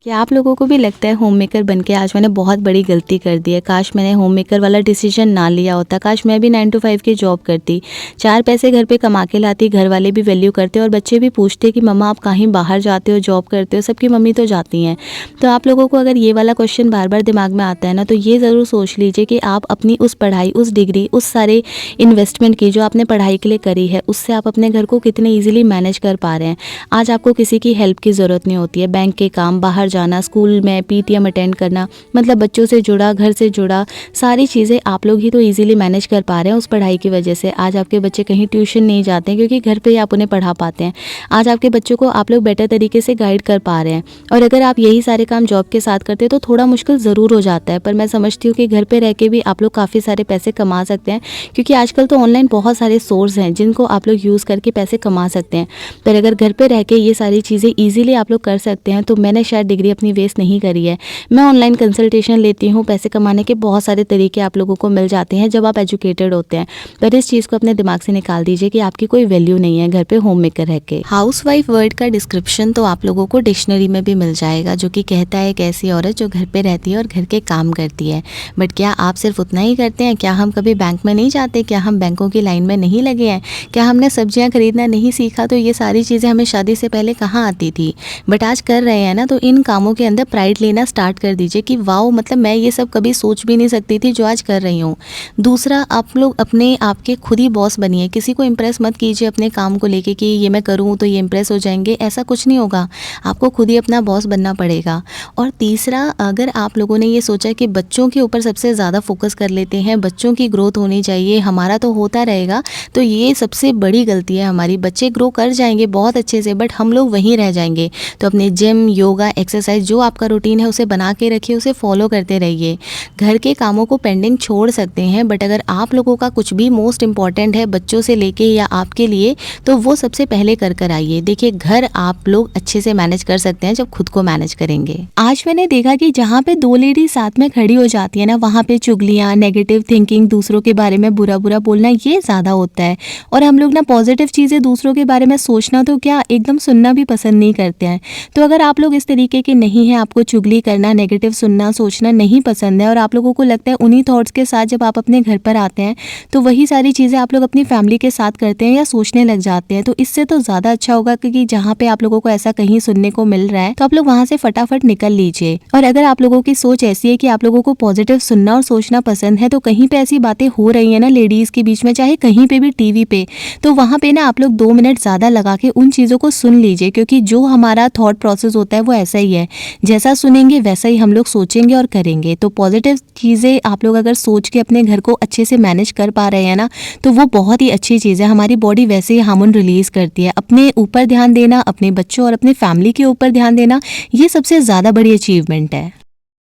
क्या आप लोगों को भी लगता है होम मेकर बन के आज मैंने बहुत बड़ी गलती कर दी है? काश मैंने होम मेकर वाला डिसीजन ना लिया होता। काश मैं भी 9 टू 5 की जॉब करती, 4 पैसे घर पे कमा के लाती, घर वाले भी वैल्यू करते और बच्चे भी पूछते कि मम्मा आप कहीं बाहर जाते हो, जॉब करते हो? सबकी मम्मी तो जाती हैं। तो आप लोगों को अगर ये वाला क्वेश्चन बार बार दिमाग में आता है ना, तो ये ज़रूर सोच लीजिए कि आप अपनी उस पढ़ाई, उस डिग्री, उस सारे इन्वेस्टमेंट की जो आपने पढ़ाई के लिए करी है, उससे आप अपने घर को कितने ईजिली मैनेज कर पा रहे हैं। आज आपको किसी की हेल्प की ज़रूरत नहीं होती है। बैंक के काम, बाहर जाना, स्कूल में पीटीएम अटेंड करना, मतलब बच्चों से जुड़ा, घर से जुड़ा, सारी चीज़ें आप लोग ही तो इजीली मैनेज कर पा रहे हैं उस पढ़ाई की वजह से। आज आपके बच्चे कहीं ट्यूशन नहीं जाते हैं क्योंकि घर पे ही आप उन्हें पढ़ा पाते हैं। आज आपके बच्चों को आप लोग बेटर तरीके से गाइड कर पा रहे हैं। और अगर आप यही सारे काम जॉब के साथ करते हैं तो थोड़ा मुश्किल ज़रूर हो जाता है, पर मैं समझती हूँ कि घर पे रह के भी आप लोग काफ़ी सारे पैसे कमा सकते हैं, क्योंकि आजकल तो ऑनलाइन बहुत सारे सोर्स हैं जिनको आप लोग यूज़ करके पैसे कमा सकते हैं। पर अगर घर पे रह के ये सारी चीज़ें ईजिली आप लोग कर सकते हैं, तो मैंने शायद डिग्री अपनी वेस्ट नहीं करी है। मैं ऑनलाइन कंसल्टेशन लेती हूँ, पैसे कमाने के बहुत सारे तरीके आप लोगों को मिल जाते हैं जब आप एजुकेटेड होते हैं। पर इस चीज़ को अपने दिमाग से निकाल दीजिए कि आपकी कोई वैल्यू नहीं है घर पे होम मेकर रह के। हाउसवाइफ वर्ड का डिस्क्रिप्शन तो आप लोगों को डिक्शनरी में भी मिल जाएगा, जो कि कहता है एक ऐसी औरत जो घर पे रहती है और घर के काम करती है। बट क्या आप सिर्फ उतना ही करते हैं? क्या हम कभी बैंक में नहीं जाते? क्या हम बैंकों की लाइन में नहीं लगे हैं? क्या हमने सब्जियां खरीदना नहीं सीखा? तो ये सारी चीज़ें हमें शादी से पहले कहाँ आती थी, बट आज कर रहे हैं ना। तो इन कामों के अंदर प्राइड लेना स्टार्ट कर दीजिए कि वाओ, मतलब मैं ये सब कभी सोच भी नहीं सकती थी जो आज कर रही हूँ। दूसरा, आप लोग अपने आप के खुद ही बॉस बनिए। किसी को इम्प्रेस मत कीजिए अपने काम को लेके कि ये मैं करूँ तो ये इम्प्रेस हो जाएंगे, ऐसा कुछ नहीं होगा। आपको खुद ही अपना बॉस बनना पड़ेगा। और तीसरा, अगर आप लोगों ने ये सोचा कि बच्चों के ऊपर सबसे ज़्यादा फोकस कर लेते हैं, बच्चों की ग्रोथ होनी चाहिए, हमारा तो होता रहेगा, तो ये सबसे बड़ी गलती है हमारी। बच्चे ग्रो कर जाएंगे बहुत अच्छे से, बट हम लोग वहीं रह जाएंगे। तो अपने जिम, योगा, एक्सरसाइज, जो आपका रूटीन है उसे बना के रखिए, उसे फॉलो करते रहिए। घर के कामों को पेंडिंग छोड़ सकते हैं, बट अगर आप लोगों का कुछ भी मोस्ट इंपॉर्टेंट है बच्चों से लेके या आपके लिए, तो वो सबसे पहले कर आइए। देखिए, घर आप लोग अच्छे से मैनेज कर सकते हैं जब खुद को मैनेज करेंगे। आज मैंने देखा कि जहाँ पे दो लेडी साथ में खड़ी हो जाती है ना, वहाँ पे चुगलियाँ, नेगेटिव थिंकिंग, दूसरों के बारे में बुरा बुरा बोलना, ये ज़्यादा होता है। और हम लोग ना पॉजिटिव चीज़ें दूसरों के बारे में सोचना तो क्या, एकदम सुनना भी पसंद नहीं करते हैं। तो अगर आप लोग इस तरीके के नहीं हैं, आपको चुगली करना, नेगेटिव सुनना, सोचना नहीं पसंद है, और आप लोगों को लगता है उन्हीं थॉट्स के साथ जब आप अपने घर पर आते हैं तो वही सारी चीज़ें आप लोग अपनी फैमिली के साथ करते हैं या सोचने लग जाते हैं, तो इससे तो ज़्यादा अच्छा होगा कि जहाँ पे आप लोगों को ऐसा कहीं सुनने को मिल रहा है तो आप लोग वहाँ से फटाफट निकल लीजिए। और अगर आप लोगों की सोच ऐसी है कि आप लोगों को पॉजिटिव सुनना और सोचना पसंद है, तो कहीं पे ऐसी बातें हो रही है ना लेडीज़ के बीच में, चाहे कहीं पे भी, टीवी पे, तो वहाँ पे ना आप लोग 2 मिनट ज़्यादा लगा के उन चीज़ों को सुन लीजिए, क्योंकि जो हमारा थॉट प्रोसेस होता है वो ऐसा ही है, जैसा सुनेंगे वैसा ही हम लोग सोचेंगे और करेंगे। तो पॉजिटिव चीज़ें आप लोग अगर सोच के अपने घर को अच्छे से मैनेज कर पा रहे हैं ना, तो वो बहुत ही अच्छी चीज़ है। हमारी बॉडी वैसे ही हार्मोन रिलीज़ करती है। अपने ऊपर ध्यान देना, अपने बच्चों और अपने फैमिली के ऊपर ध्यान देना, ये सबसे ज़्यादा बड़ी अचीवमेंट है।